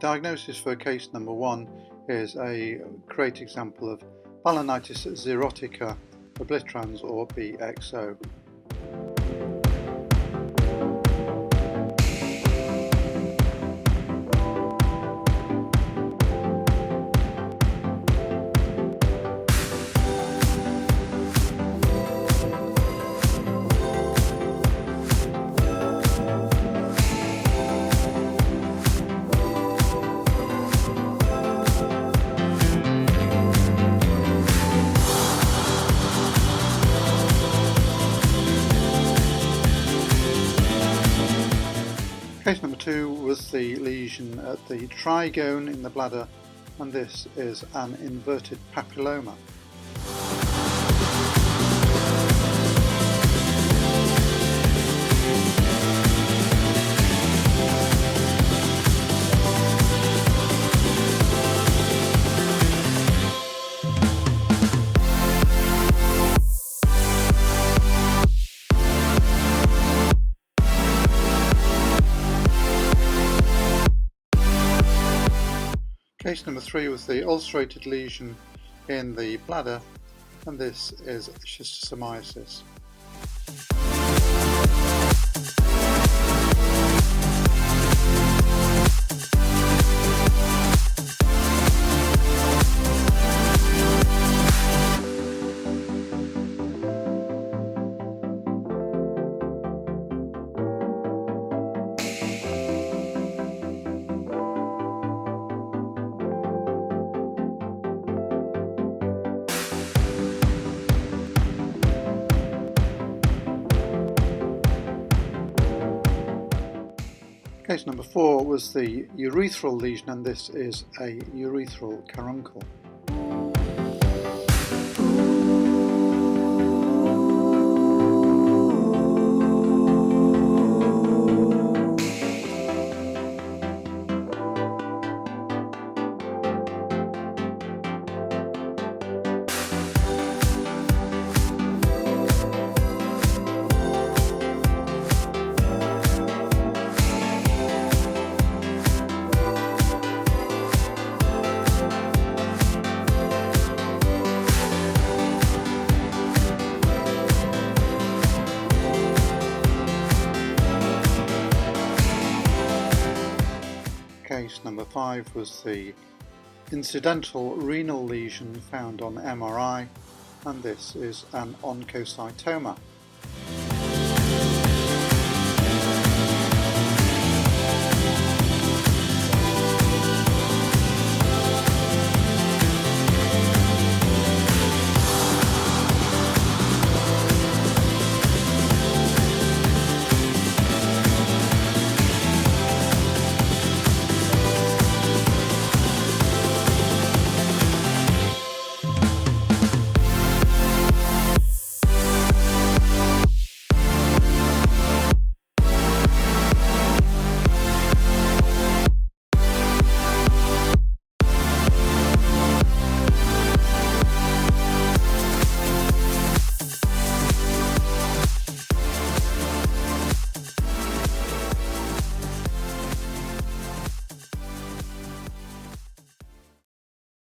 diagnosis for case number 1 is a great example of balanitis xerotica obliterans, or BXO. Case number 2 was the lesion at the trigone in the bladder, and this is an inverted papilloma. Case number 3 was the ulcerated lesion in the bladder, and this is schistosomiasis. Case number 4 was the urethral lesion, and this is a urethral caruncle. Case number 5 was the incidental renal lesion found on MRI, and this is an oncocytoma.